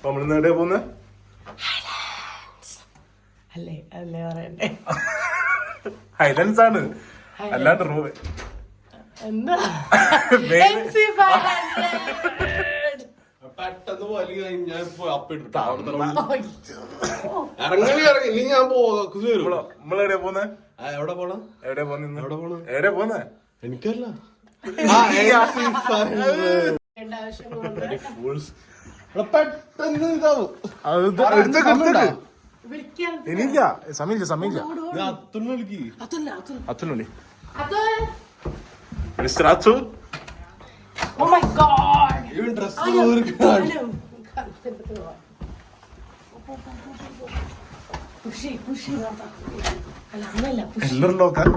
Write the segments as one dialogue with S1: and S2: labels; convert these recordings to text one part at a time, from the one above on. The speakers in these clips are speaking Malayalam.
S1: നമ്മളിന്ന് എവിടെയാ പോകുന്നത്? ഹൈലൻഡ്സ് ആണ്, അല്ലാണ്ട് റൂം.
S2: എന്താ
S3: പെട്ടെന്ന് പോലെ ഞാൻ അപ്പിട്ടു ഇറങ്ങി ഞാൻ
S1: നമ്മളെവിടെയാ പോകുന്നത്?
S3: എവിടെ പോണം
S1: എവിടെയാ പോകുന്നത്?
S3: എവിടെ പോണം
S1: എവിടെയാ പോകുന്നത്?
S3: എനിക്കല്ല പെട്ടെന്ന് ഇതാവും.
S1: എനിക്ക സമയമില്ല സമയമില്ല. അത്തുനുള്ളി mister Achu.
S2: Oh my god!
S3: Dress
S1: എല്ലാരും നോക്കാൻ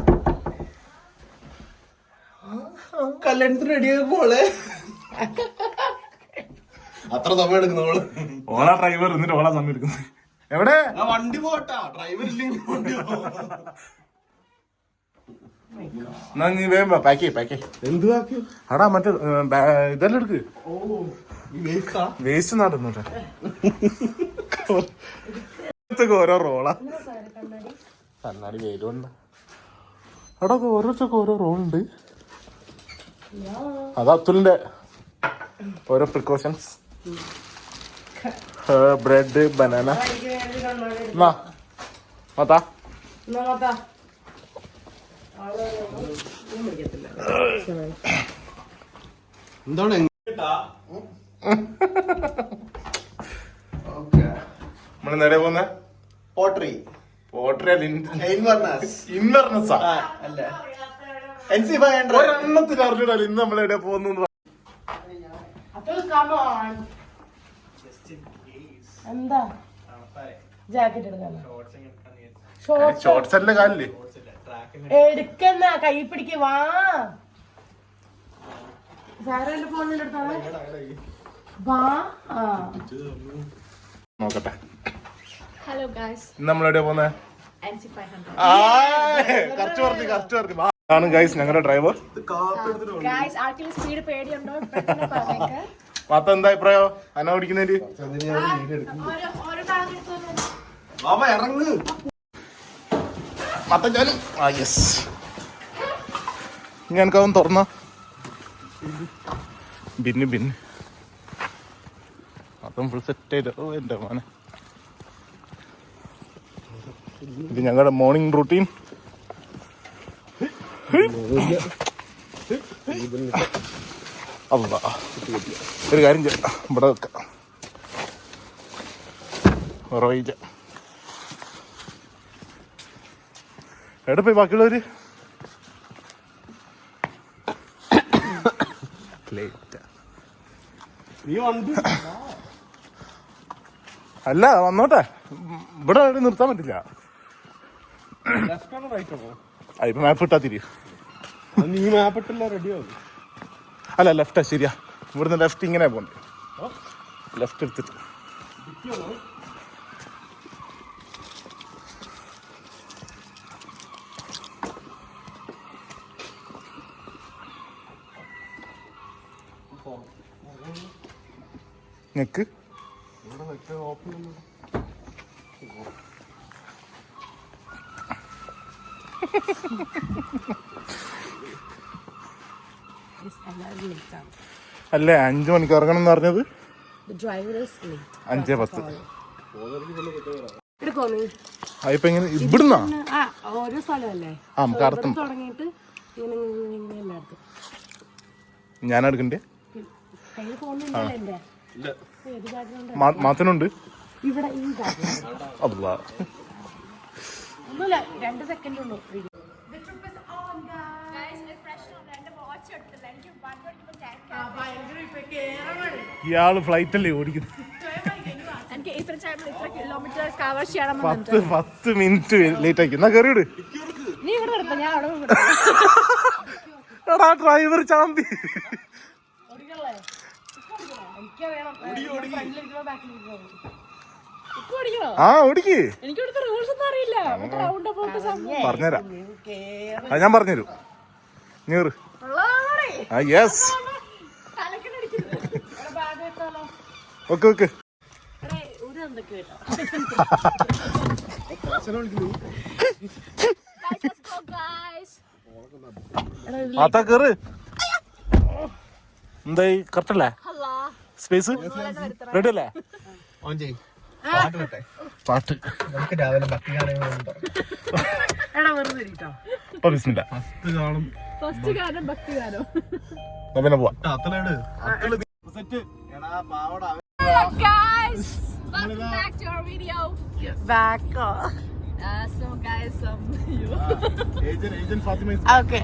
S3: കല്യാണത്തിന് റെഡിയായി പോളെ. അത്ര സമയം എടുക്കുന്നോള്.
S1: ഓളാ ഡ്രൈവർ, എന്നിട്ട് ഓളാ സമയം എടുക്കുന്നത്. എവിടെ
S3: വണ്ടി പോട്ടാ, ഡ്രൈവർ ഇല്ലെങ്കിൽ വണ്ടി
S1: എന്നാ നീ വേഗം പാക്ക്
S3: എന്ത് ബാക്കി
S1: അടാ മറ്റേ ഇതെല്ലാം എടുക്ക്. വേസ്റ്റ് നടന്നോട്ടെ. ഓരോ റോളാ. കണ്ണാടി വെയിലുണ്ട്. അവിടെ ഓരോരുത്തർക്ക് ഓരോ റോളുണ്ട്. അത് അത്തുലിന്റെ ഓരോ പ്രിക്കോഷൻസ്. Bread, banana. മത്താ
S3: എന്താണ്
S1: നമ്മള് നേരെ പോന്നെ
S3: പോട്ടറി
S1: ഇൻവെർണസാ
S3: അല്ല
S1: ഒരെണ്ണത്തിന് അറിഞ്ഞൂടാ ഇന്ന് നമ്മളെവിടെ പോകുന്നു.
S2: എന്താ ജാക്കറ്റ് എടുക്കാനോ?
S1: ഷോർട്സ് അല്ലേ കാലില്
S2: എടുക്കുന്ന കൈ പിടിക്ക വാ. സാറന്റെ ഫോണിൽ എടുത്താൽ വാ.
S1: നോക്കട്ടെ.
S4: ഹലോ ഗൈസ്,
S1: ഇന്ന് നമ്മളെവിടെ പോകുന്നത്? കറക്റ്റ് പറഞ്ഞു. ആണ് ഗൈസ് ഞങ്ങളുടെ ഡ്രൈവർ.
S4: ഗൈസ് ആർക്കെങ്കിലും സ്പീഡ് പേടിയുണ്ടോ? പെട്ടെന്ന് പറഞ്ഞേക്ക്.
S1: മാത്ത എന്താ അഭിപ്രായം അന ഓടിക്കുന്നതില്?
S4: ഓരോ ഭാഗം എടുത്തോളൂ.
S3: ഇറങ്ങ്
S1: മാത്ത ഞാൻ യെസ് ഞാനൊന്ന് തുറന്ന ബിന്ന് അതും ഫുൾ സെറ്റ് ചെയ്ത്. ഓ എൻ്റെ മോനെ, ഇത് ഞങ്ങളുടെ മോർണിംഗ് റൂട്ടീൻ. അല്ല ഒരു കാര്യം ചെയ്യാം, ഇവിടെ വെക്കാം. ഉറവിച്ച എവിടെ പോയി ബാക്കിയുള്ളവര്? അല്ല വന്നോട്ടെ, ഇവിടെ നിർത്താൻ പറ്റില്ല. ഇപ്പൊ മാപ്പ് ഇട്ടാ തിരി.
S3: നീ മാപ്പിട്ടില്ല റെഡിയാവും.
S1: അല്ല ലെഫ്റ്റാ, ശരിയാ. ഇവിടുന്ന് ലെഫ്റ്റ് ഇങ്ങനെ പോണ്ട്. ലെഫ്റ്റ് എടുത്തിട്ട് നിക്ക്. അല്ലേ 5 മണിക്ക് ഇറങ്ങണം എന്ന് പറഞ്ഞത്? 5:10. ഇപ്പൊ എങ്ങനെ ഇവിടുന്നാ?
S2: ഓരോ സ്ഥലമല്ലേ
S1: നമുക്ക് അടുത്തും
S2: തുടങ്ങിയിട്ട്
S1: ഞാൻ എടുക്കണ്ടേ?
S2: കയ്യിൽ ഫോണിലുണ്ടല്ലോ എന്റെ.
S1: മാത്തനുണ്ട്
S2: ഇവിടെ ഈ
S1: അല്ല
S2: ഒന്നുമില്ല, 2 സെക്കൻഡ് ഉള്ളൂ.
S1: ഇയാള് ഫ്ലൈറ്റല്ലേ ഓടിക്കുന്നത്?
S4: എനിക്ക് ഇത്ര ടൈമിൽ ഇത്ര കിലോമീറ്റർ കവർ ചെയ്യണം.
S1: 10 മിനിറ്റ് ലേറ്റ് ആക്കി. എന്നാ കയറിയിട്.
S4: നീ ഇവിടെ നിർത്താം, ഞാൻ അവിടെ
S1: എടാ ഡ്രൈവർ ചാമ്പി. ആ ഓടിക്ക്.
S4: എനിക്ക് ഇവിടുത്തെ റൂൾസ് ഒന്നും അറിയില്ല.
S1: പറഞ്ഞുതരാം, അത് ഞാൻ പറഞ്ഞുതരും. നീറ് ആ യെസ് ഓക്കെ.
S2: എന്തൊക്കെയോ കേട്ടോ.
S4: Guys, let's go, guys.
S1: ആത്താ കേറ്. എന്തായി കറക്റ്റ് അല്ലേ
S4: Hello.
S1: സ്പേസ്? റെഡി അല്ലേ?
S3: ഓൺ ചെയ്യ്. പാട്ട് കേട്ടെ.
S1: പാട്ട്
S3: നമുക്ക് രാവിലെ ഭക്തി ഗാനങ്ങളൊന്നും പറയാം.
S2: എടാ വെറുതെ ഇരിട്ടോ.
S1: ഇപ്പൊ ബിസ്മില്ല.
S3: ഫസ്റ്റ് കാണും.
S4: ഫസ്റ്റ് ഗാനം ഭക്തി ഗാനം.
S1: എന്നാ പിന്നെ പോവാം.
S3: അത്തലേട്. സെറ്റ്. എടാ പാവടാ.
S4: Hello, guys. Welcome back to our video.
S2: ബാക്കോ.
S4: So, guys,
S3: agent Fathima.
S2: Okay.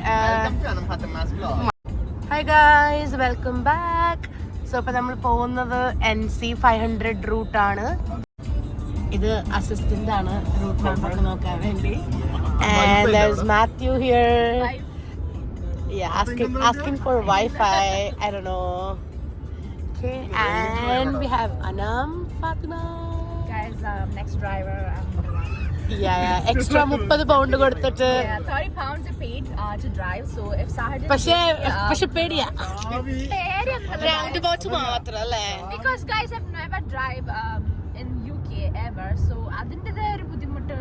S2: Hi guys, welcome back. So ഇപ്പൊ നമ്മൾ പോകുന്നത് NC 500 റൂട്ടാണ്. ഇത് അസിസ്റ്റന്റ് ആണ് റൂട്ട് നമ്പർ നോക്കാൻ വേണ്ടി. And there's Matthew here. Yeah, asking for Wi-Fi. I don't know. Okay, and we have Anam, Fatima.
S4: guys, next driver.
S2: Yeah, extra 30 pound കൊടുത്തിട്ട്.
S4: Yeah, 30 pounds are paid to drive. So if Sahar didn't
S2: പക്ഷെ പേടിയാ.
S4: pay,
S2: roundabout മാത്രം അല്ലേ?
S4: because guys have never drive in UK ever, so അതിന്റേതായ ഒരു ബുദ്ധിമുട്ട്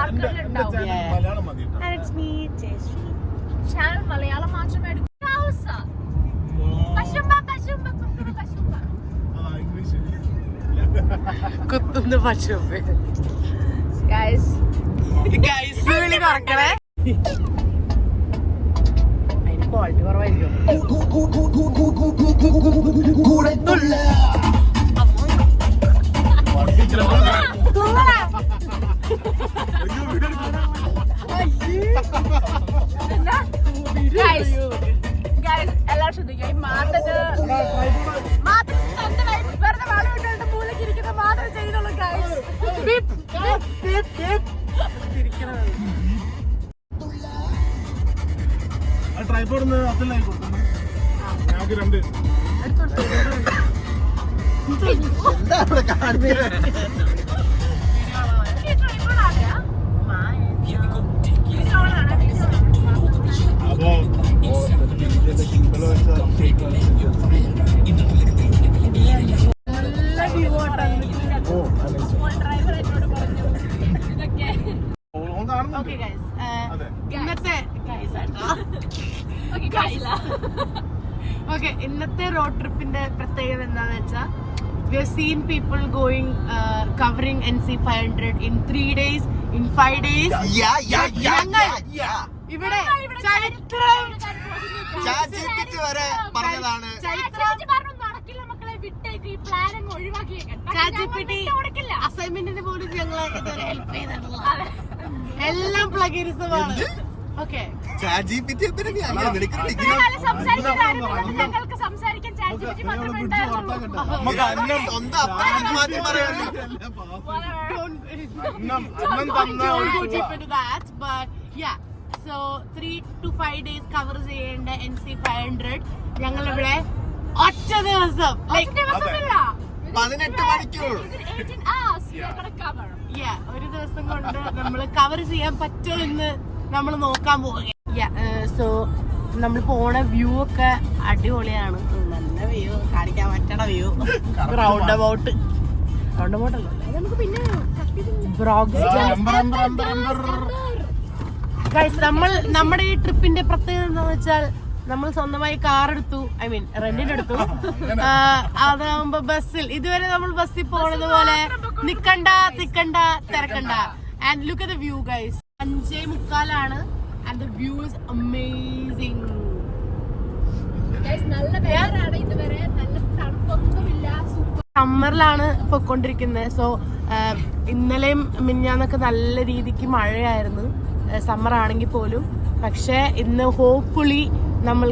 S4: ആൾക്കാരുണ്ടാവും.
S1: മലയാളം മതി.
S2: And it's me, Jayashree.
S4: Channel Malayalam മാത്രമേ എടുക്കൂ.
S2: കുത്തുന്ന പശുവേ.
S4: Guys,
S2: വിളി മറക്കണേ. അതിന് ക്വാളിറ്റി കുറവായിരിക്കും.
S4: guys, എല്ലാവരും ശ്രദ്ധിക്കുക. ഈ മാത്തത് സ്വന്തമായി വെറുതെ വള വിട്ടുകൊണ്ട് മൂലയ്ക്ക് ഇരിക്കുന്ന മാത്രം ചെയ്യുന്നുള്ളൂ. guys,
S1: ട്രൈപോഡ് അതിലായി കൊടുക്കുന്നു. ഞങ്ങൾക്ക് രണ്ട്
S3: എന്താ ഇവിടെ കാണിക്കുന്നത്?
S1: അപ്പോ
S2: Okay guys, ഇന്നത്തെ ഓക്കെ ഇന്നത്തെ റോഡ് ട്രിപ്പിന്റെ പ്രത്യേകത എന്താന്ന് വെച്ചാൽ we have seen people going covering NC 500 in 3 days, in 5 days. ഇവിടെ ചരിത്രം
S3: വരെ പറഞ്ഞതാണ്.
S2: അസൈൻമെന്റിന് പോലും ഞങ്ങൾ ഇതുവരെ ഹെൽപ്പ് ചെയ്തിട്ടുള്ള എല്ലാം പ്ലഗരിസമാണ്. Okay so 3 to 5 days cover ചെയ്യേണ്ട NC 500 ഞങ്ങളിവിടെ ഒറ്റ ദിവസം
S3: 18 മണിക്കൂർ
S2: ഒരു ദിവസം കൊണ്ട് നമ്മൾ കവർ ചെയ്യാൻ പറ്റുമോ എന്ന് നമ്മൾ നോക്കാൻ പോവുകയാണ്. സോ നമ്മൾ പോണ വ്യൂ ഒക്കെ അടിപൊളിയാണ്. നല്ല വ്യൂ, കാണിക്കാൻ പറ്റണ വ്യൂ. റൗണ്ട് അബൌട്ട് അല്ലേ നമുക്ക് പിന്നെ നമ്മൾ നമ്മുടെ ഈ ട്രിപ്പിന്റെ പ്രത്യേകത എന്താന്ന് വെച്ചാൽ നമ്മൾ സ്വന്തമായി കാർ എടുത്തു, ഐ മീൻ റെന്റിനെടുത്തു. അതാവുമ്പോ ബസ്സിൽ ഇതുവരെ നമ്മൾ ബസ്സിൽ പോണത് പോലെ നിക്കണ്ട തിരക്കണ്ട. And look at the view guys. 5:45 and the view is amazing. സമ്മറിലാണ് പൊയ്ക്കൊണ്ടിരിക്കുന്നത്. സോ ഇന്നലെയും മിഞ്ഞാന്നൊക്കെ നല്ല രീതിക്ക് മഴയായിരുന്നു, സമ്മർ ആണെങ്കിൽ പോലും. പക്ഷെ ഇന്ന് ഹോപ്പ്ഫുള്ളി നമ്മൾ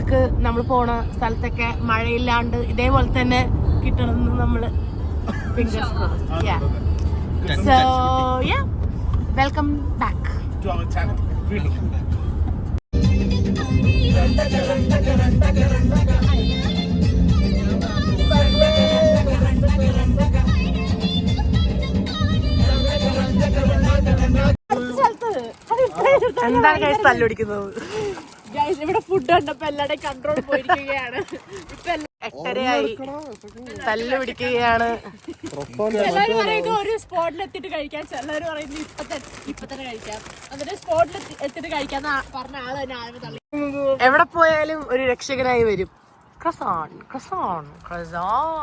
S2: പോണ സ്ഥലത്തൊക്കെ മഴയില്ലാണ്ട് ഇതേപോലെ തന്നെ കിട്ടണമെന്ന് നമ്മള് fingers crossed. So welcome back
S1: to our channel. വീണ്ടും
S2: എന്താണ് ഗൈസ് തല്ലുപിടിക്കുന്നത്? ഇവിടെ ഫുഡ് കണ്ടപ്പോ എല്ലാവരുടെയും കൺട്രോൾ പോയിരിക്കുകയാണ്. 8:30 തല്ല് പിടിക്കുകയാണ്.
S4: ചിലര് പറയുന്നത് ഒരു സ്പോട്ടിൽ എത്തിയിട്ട് കഴിക്കാൻ, ചിലര് പറയുന്നത് ഇപ്പൊ തന്നെ കഴിക്കാം. എന്നിട്ട് സ്പോട്ടിൽ എത്തിയിട്ട് കഴിക്കാന്ന് പറഞ്ഞ ആള് തന്നെ ആദ്യമേ തള്ളി.
S2: എവിടെ പോയാലും ഒരു രക്ഷകനായി വരും. ക്രസോൺ ക്രസോൺ ക്രസോൺ.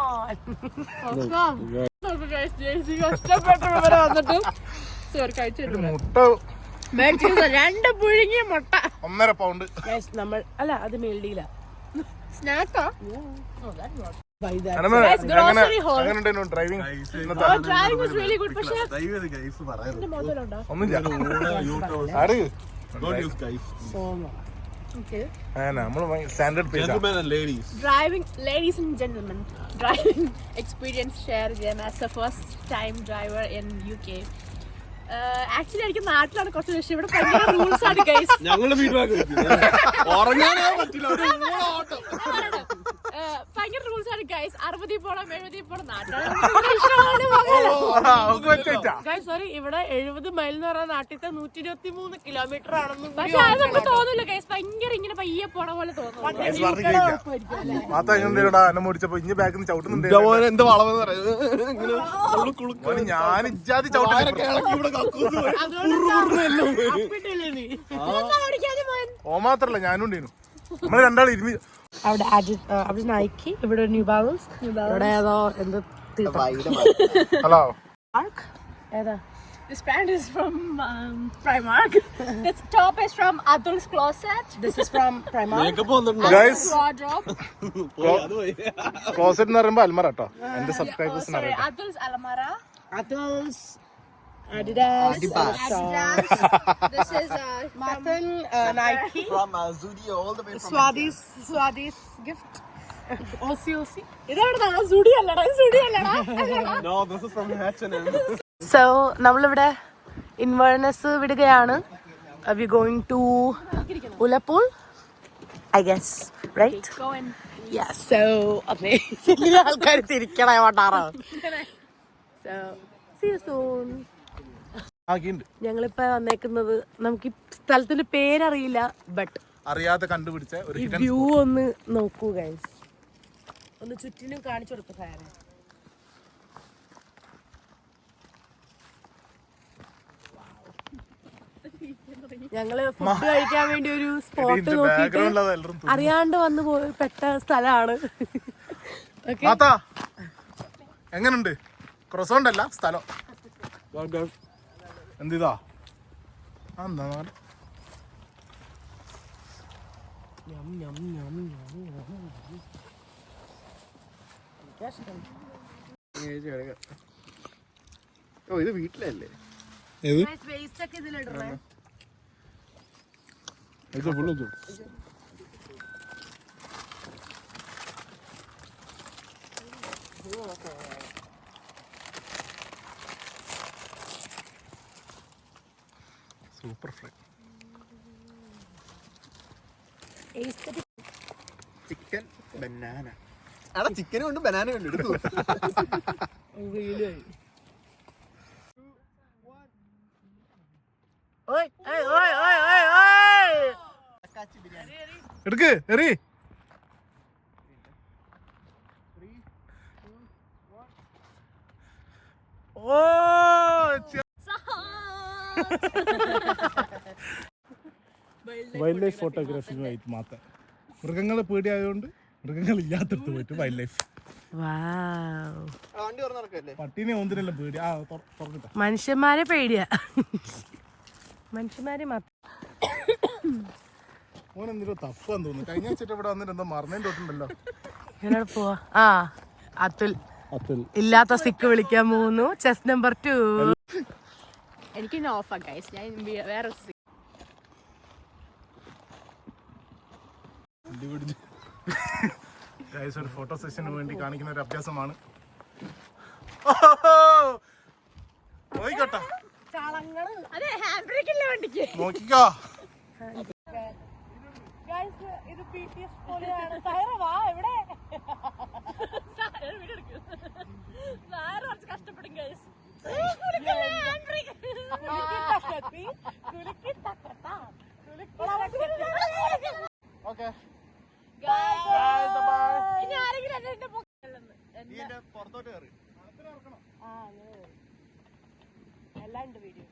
S4: കഷ്ടപ്പെട്ടവരെ വന്നിട്ട് കഴിച്ചിട്ട്
S1: മുട്ട
S4: മേടിച്ചത് 2 പുഴുങ്ങിയ മുട്ട.
S1: 1.5 പൗണ്ട്.
S2: നമ്മൾ അല്ല അത് മെൽഡിയില
S4: സ്നാക്കാ.
S1: Driving
S4: Driving was really good. പക്ഷേ
S1: ഒന്നുമില്ല. നമ്മള് standard
S4: driving, ladies and gentlemen, driving experience share ചെയ്യാൻ as a first time driver in UK. Actually എനിക്ക് നാട്ടിലാണ് കുറച്ച് വിഷയം. ഇവിടെ ഭയങ്കര റൂൾസ് ആണ് ഗൈസ്.
S3: ഞങ്ങളുടെ ഫീഡ്ബാക്ക് ഉറങ്ങാനേ പറ്റില്ല.
S4: ഭയങ്കര റൂൾസ് ആണ് ഗൈസ്. 60 പോണം 70 പോണം. നാട്ടിലാണ്
S2: സോറി ഇവിടെ 70 മൈൽ എന്ന് പറയുന്ന നാട്ടിലത്തെ 123 കിലോമീറ്റർ ആണെന്നും
S4: പക്ഷെ അത് നമുക്ക് തോന്നില്ല ഗൈസ്. ഭയങ്കര ഇങ്ങനെ പയ്യെ പോണ പോലെ തോന്നും.
S1: ഓടിച്ചപ്പോ ഇനി ബാക്കിൽ നിന്ന് ചവിട്ടുന്നുണ്ട്.
S3: എന്ത് വളവെന്ന്
S1: ഞാൻ ഇജാതി ചവിട്ടും. ഓ മാത്രല്ല ഞാനും ഉണ്ടേനു. നമ്മള് രണ്ടാളും ഇരുമി.
S2: അവിടെ നൈക്കി, ഇവിടെ ന്യൂ ബാലൻസ്, ഇവിടെ ഏതോ എന്ത്
S1: ഹലോ
S2: ഏതാ.
S4: This brand is from Primark. This top is from Atul's closet.
S2: This is from Primark.
S1: Guys
S4: Wardrobe.
S1: Closet എന്ന് പറയുമ്പോ അൽമറ കേട്ടോ. എന്റെ സബ്സ്ക്രൈബേഴ്സിന്
S4: Sorry,
S1: അറിയാം.
S4: Atul's Alamara.
S2: Atul's, Adidas,
S4: Adidas. This is
S2: Martin, Nike,
S3: From Zudio all the way from
S2: Swadis gift, OC.
S4: ഇതാണ് സുഡി അല്ലടാ, സുഡി അല്ലടാ.
S3: No, this is from H&M.
S2: So നമ്മളിവിടെ ഇൻവേർണസ് വിടുകയാണ്. We going to Ullapool, I guess, right?
S4: Go and
S2: Yeah, so amazing. ആൾക്കാർ തിരിക്കണേ വട്ടാറോ. So see you soon. ഞങ്ങളിപ്പോ വന്നേക്കുന്നത്, നമുക്ക് ഈ സ്ഥലത്തിന്റെ പേരറിയില്ല, ബട്ട്
S1: അറിയാതെ കണ്ടുപിടിച്ച ഒരു
S2: ഈ വ്യൂ ഒന്ന് നോക്കൂ ഗൈസ്. ഒന്ന് ചുറ്റിനും കാണിച്ചു കൊടുക്കും സാറേ. ഞങ്ങള് ഫുഡ് കഴിക്കാൻ വേണ്ടി ഒരു സ്പോട്ട് നോക്കിയിട്ട് അറിയാണ്ട് വന്ന് പോയി പെട്ട സ്ഥലമാണ്.
S1: എങ്ങനുണ്ട്? ക്രോസോണ്ടല്ല സ്ഥലം. എന്തിതാ എന്താ
S3: ഓ ഇത് വീട്ടിലല്ലേ?
S2: വേസ്റ്റ് ഒക്കെ ഇതിലിടണേ.
S1: Super fry
S3: chicken banana. അവിടെ ചിക്കനും ഉണ്ട് ബനാന ഉണ്ട്. എടുത്തു
S1: എടുക്ക് എറി. ഓ വൈൽഡ് ലൈഫ് ഫോട്ടോഗ്രാഫിയുമായിട്ട് മാത്രം. മൃഗങ്ങളെ പേടിയായതുകൊണ്ട് മൃഗങ്ങൾ ഇല്ലാത്തടത്ത് പോയിട്ട് വൈൽഡ് ലൈഫ്.
S3: വണ്ടി തുറന്ന് നടക്കല്ലേ?
S1: പട്ടീനെ ഒന്നിനെല്ലാം പേടി. തുറന്നിട്ട
S2: മനുഷ്യന്മാരെ പേടിയാ. മനുഷ്യന്മാരെ മാത്രം.
S1: ഓനെന്തിനോ തപ്പാന്ന് തോന്നുന്നു. കഴിഞ്ഞ വെച്ചിട്ട് ഇവിടെ വന്നിട്ട് എന്താ മറന്നതിന്റെ തൊട്ടുണ്ടല്ലോ.
S2: എവിടെ പോവാ? അതുൽ ഇല്ലാത്ത സിക്ക് വിളിക്കാൻ പോകുന്നു. Chess number 2.
S4: എനിക്ക് ഓഫാ ഗൈസ്. ഞാൻ വേറെ
S1: ഒരു ഫോട്ടോ സെഷന് വേണ്ടി കാണിക്കുന്ന ഒരു അഭ്യാസമാണ്.
S4: അതെ ഹാൻഡ് ബ്രേക്ക് ഇല്ല വണ്ടിക്ക്.
S1: നോക്കിക്കോ.
S2: ഇത് PTS പോലെയാണ്. എവിടെ
S4: കഷ്ടപ്പെടും ഗൈസ്.
S1: ഓക്കെ
S4: ഇനി ആരെങ്കിലും
S2: വീഡിയോ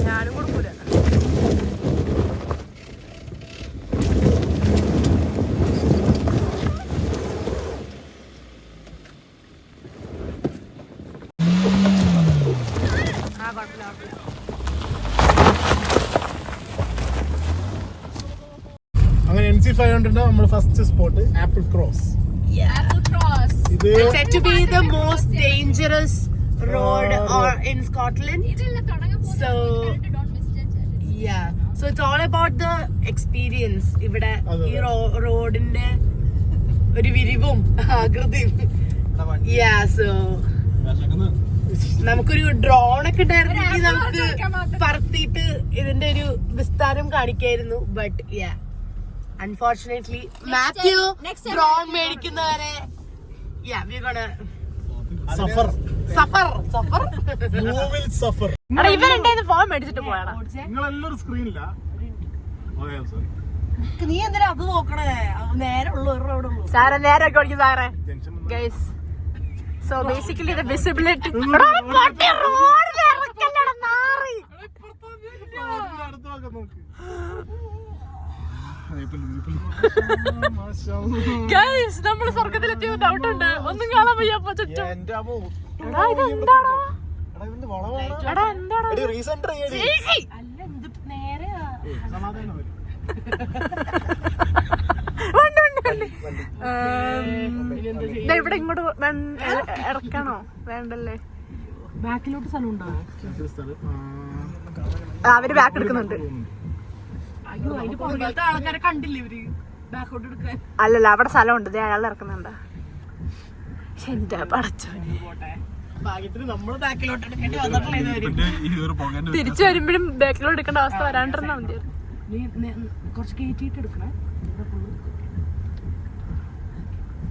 S2: ഞാനും കൊടുക്കൂല.
S1: അങ്ങനെ NC500 നമ്മൾ first spot apple cross.
S4: Apple Cross.
S1: ഇത്
S2: Said to be the most dangerous road in Scotland. So yeah, so it's all about the experience. ഇവിടെ ഈ റോഡിന്റെ ഒരു വിരിവും ആകൃതിയും. Yeah, so നമുക്കൊരു ഡ്രോൺ ഒക്കെ ഉണ്ടായിരുന്നെങ്കിൽ നമുക്ക് പറത്തിയിട്ട് ഇതിന്റെ ഒരു വിസ്താരം കാണിക്കായിരുന്നു. But yeah, unfortunately Mathew drone മേടിക്കുന്നവരെ
S1: സഫർ you will suffer.
S4: ഇവരുണ്ടായിരുന്നു ഫോൺ മേടിച്ചിട്ട് പോയാടാ.
S1: നിങ്ങളെല്ലാവരും സ്ക്രീനില്ല.
S2: നീ എന്തിനാ അത് നോക്കണേ? നേരെ ഉള്ളു റോഡ് ഉള്ളു.
S4: സാറേ നേരെ ഒക്കെ ഓടിക്കും സാറേ. Guys so basically the visibility guys നമ്മൾ സ്വർഗത്തിലെത്തിയ ഡൗട്ട് ഉണ്ട്. ഒന്നും കാണാൻ വയ്യപ്പോ ചുറ്റും. എടാ ഇതെന്താടാ? എടാ എന്താടാ?
S2: അല്ല എന്ത് നേരെയാ?
S4: ഇവിടെ ഇങ്ങോട്ട് ഇറക്കണോ? വേണ്ടല്ലേ?
S2: ബാക്കിലോട്ട് സ്ഥലം ഉണ്ടോ?
S4: അവര് ബാക്ക് എടുക്കുന്നുണ്ട്.
S2: അയ്യോ അതിന്റെ പുറകിലത്തെ ആൾക്കാരെ കണ്ടില്ലേ ഇവര് ബാക്കോട്ട് എടുക്കാൻ?
S4: അല്ലല്ല അവിടെ സ്ഥലമുണ്ട്. അയാൾ ഇറക്കുന്നുണ്ട്. എന്റെ പടച്ചോ,
S2: ഭാഗ്യത്തിന് നമ്മള് ബാക്കിലോട്ട് എടുക്കേണ്ടി വന്നിട്ടില്ല.
S4: തിരിച്ചു വരുമ്പോഴും ബാക്കിലോട്ട് എടുക്കേണ്ട അവസ്ഥ വരാണ്ടിരുന്നാ മതി.
S2: നീ കുറച്ച് കയറ്റിട്ട് എടുക്കണേ.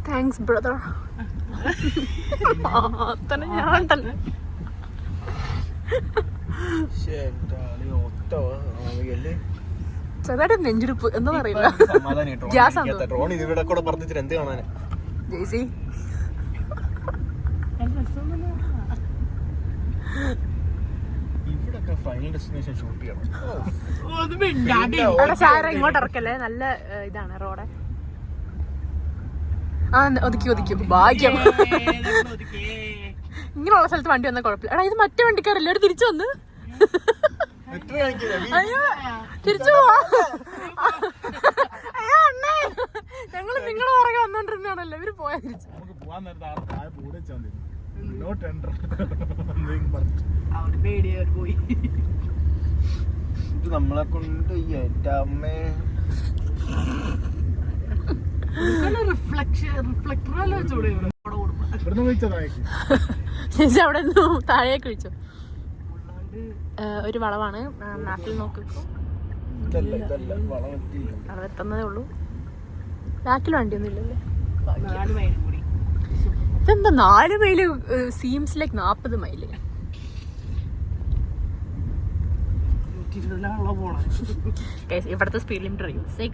S4: Thanks brother. തന്നെ ഞാൻ ഉണ്ടല്ലോ. ചെറുതായിട്ട് നെഞ്ചിരിപ്പ് എന്താ അറിയില്ല. ജെയ്സി ഇങ്ങോട്ട് ഇറക്കല്ലേ? നല്ല ഇതാണ് റോഡ്. ആ ഒതുക്കി ഭാഗ്യം. ഇങ്ങനെയുള്ള സ്ഥലത്ത് വണ്ടി വന്നാൽ കുഴപ്പമില്ല. എടാ ഇത് മറ്റേ വണ്ടിക്കാരല്ലേ? ഒരു തിരിച്ചു വന്ന് അയ്യോ തിരിച്ചു പോവാ. അയ്യോ അണ്ണേ, ഞങ്ങള് നിങ്ങളുടെ പുറകെ വന്നോണ്ടിരുന്നാണല്ലോ. ഇവര് പോയാ തിരിച്ചു.
S2: പോയി.
S3: ഇത് നമ്മളെ കൊണ്ട് അമ്മേ
S4: അവിടെ താഴേക്ക് വിളിച്ചോ. ഒരു വളവാണ്. നാട്ടിൽ നോക്കിക്കോ. അവിടെ എത്തുന്നതേ ഉള്ളൂ. ബാക്കിൽ വണ്ടിയൊന്നും ഇല്ലല്ലേ? ഇതെന്താ 4 മൈല്? Seems like 40 mile. ഇവിടത്തെ സ്പീഡ് ലിമിറ്റ് അറിയും 60.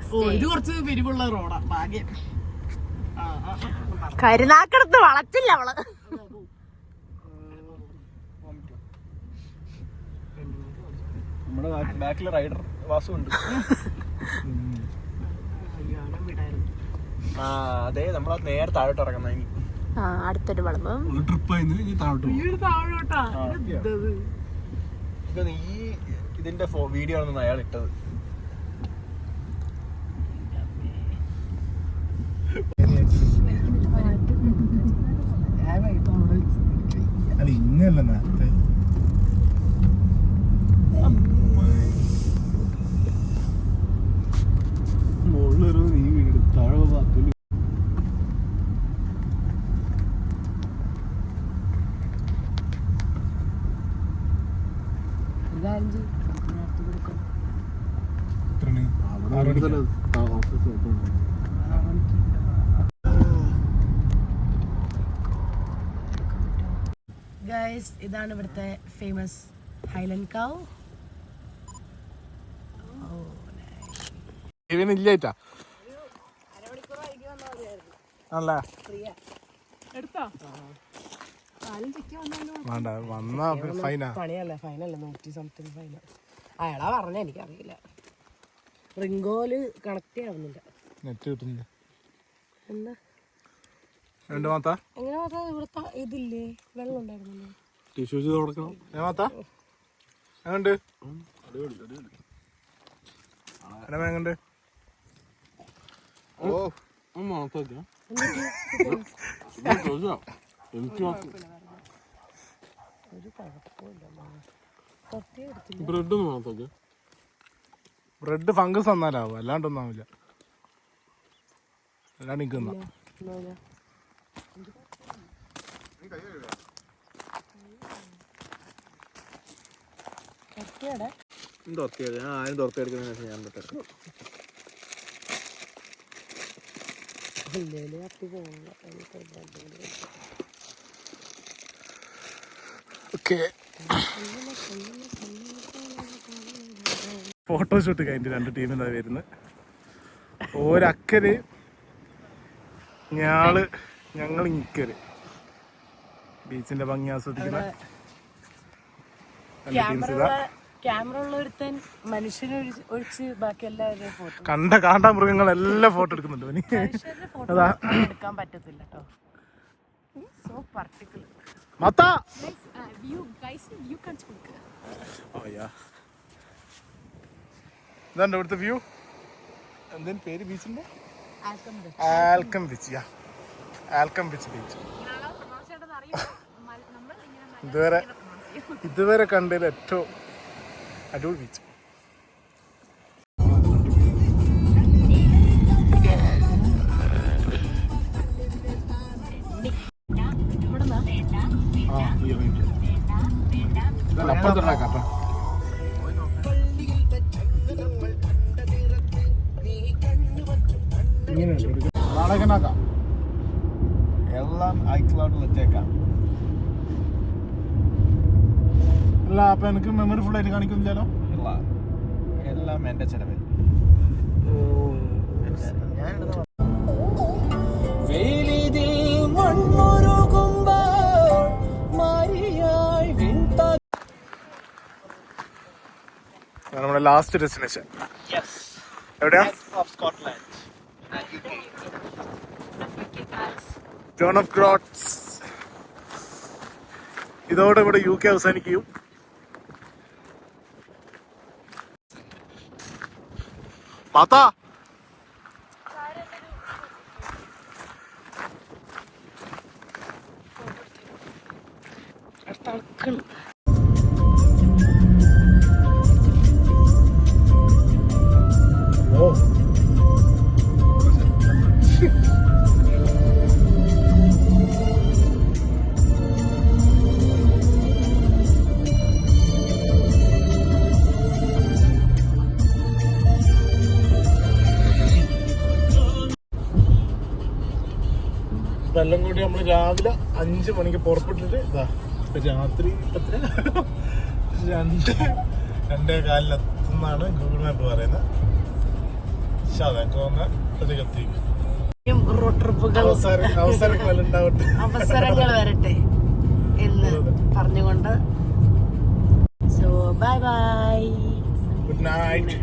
S4: കരുനാക്കടത്ത് വളച്ചില്ല അവള്.
S3: നമ്മുടെ ബാക്കിലെ റൈഡർ വാസു ഉണ്ട്. അതെ നമ്മളെ നേരെ താഴോട്ട് ഇറങ്ങുന്ന
S4: അടുത്തൊരു വളവ്.
S3: ഈ ഇതിന്റെ വീഡിയോ ആണെന്ന് അയാൾ ഇട്ടത്.
S1: അല്ല ഇങ്ങനല്ല നേരത്തെ മുകളിലൊരു നീ വീട് താഴെ ഭാഗത്ത്
S2: ഗൈസ് ഇതാണ് ഇവിടുത്തെ ഫേമസ് ഹൈലൻഡ് കൗ.
S1: ഇവന് ഇല്ലായിട്ടാ അല്ല
S4: എടുത്തോ
S1: വേണ്ട വന്നാ ഫൈനാ.
S2: പണിയല്ല ഫൈനല്ല 100 സംതിങ് ഫൈന. അയാളാ പറഞ്ഞ എനിക്കറിയില്ല. റിംഗോല് കണക്ട് ആവുന്നില്ല.
S1: നെറ്റ് കിട്ടുന്നില്ല.
S2: എന്താ
S1: രണ്ട് മാത്താ
S2: എങ്ങനെ മാത്രം ഇവിടുത്തെ ഇതില്ലേ വെള്ളം ഉണ്ടായിരുന്നല്ലോ.
S1: ടിഷ്യൂ ചെയ്ത് കൊടുക്കണം. മാത്താ എങ്ങണ്ട് എങ്ങണ്ട്
S3: ഓ
S1: ബ്രെഡ് ഫംഗസ് വന്നാലാവും, അല്ലാണ്ടൊന്നും ആവില്ല. അല്ലാണ്ട് നിൽക്കുന്ന
S3: ആരും തുറത്തെടുക്കുന്ന ഞാൻ പറ്റും.
S1: ഫോട്ടോഷൂട്ട് കഴിഞ്ഞിട്ട് രണ്ട് ടീമിനാ വരുന്നത്. ഒരക്കര് ഞങ്ങൾ ഇക്കര് ബീച്ചിന്റെ ഭംഗി ആസ്വദിക്കുന്ന
S2: ക്യാമറ ഉള്ള ഒരുത്തൻ മനുഷ്യനെ ഒഴിച്ച് ബാക്കി എല്ലാവരുടെയും ഫോട്ടോ
S1: കാണ്ടാ മൃഗങ്ങളെല്ലാം ഫോട്ടോ എടുക്കുന്നുണ്ട്.
S2: ഫോട്ടോ എടുക്കാൻ പറ്റത്തില്ല കേട്ടോ. സോ പർട്ടിക്കുലർ
S1: മത്താ ഇതാണ്ട് ഇവിടുത്തെ വ്യൂ. എന്തേലും പേര് ബീച്ചിന്റെ ആൽക്കം ബീച്ച്. ആൽക്കം ബീച്ച്. ഇതുവരെ കണ്ടതിൽ ഏറ്റവും അടിപൊളി ബീച്ച്. അപ്പുറത്തുണ്ടാക്കാം. നാടകനാക്കാം.
S3: എല്ലാം ഐക്ലൗഡിൽ ഇട്ടേക്കാം.
S1: അല്ല അപ്പൊ എനിക്ക് മെമ്മറി ഫുൾ ആയിട്ട് കാണിക്കുന്നില്ലല്ലോ.
S3: എല്ലാം എന്റെ ചെലവിൽ.
S1: നമ്മുടെ ലാസ്റ്റ് ഡെസ്റ്റിനേഷൻ എവിടെയാ? John o' Groats. ഇതോടെ ഇവിടെ UK അവസാനിക്കും. മാതാ എല്ലാം കൂടി നമ്മൾ രാവിലെ 5 മണിക്ക് പുറപ്പെട്ടിട്ട് ഇതാ രാത്രി 2:15 എത്തുന്നാണ് ഗൂഗിൾ മാപ്പ് പറയുന്നത്.
S2: അവസരങ്ങൾ വരട്ടെ എന്ന് പറഞ്ഞുകൊണ്ട് so bye bye,
S1: good night.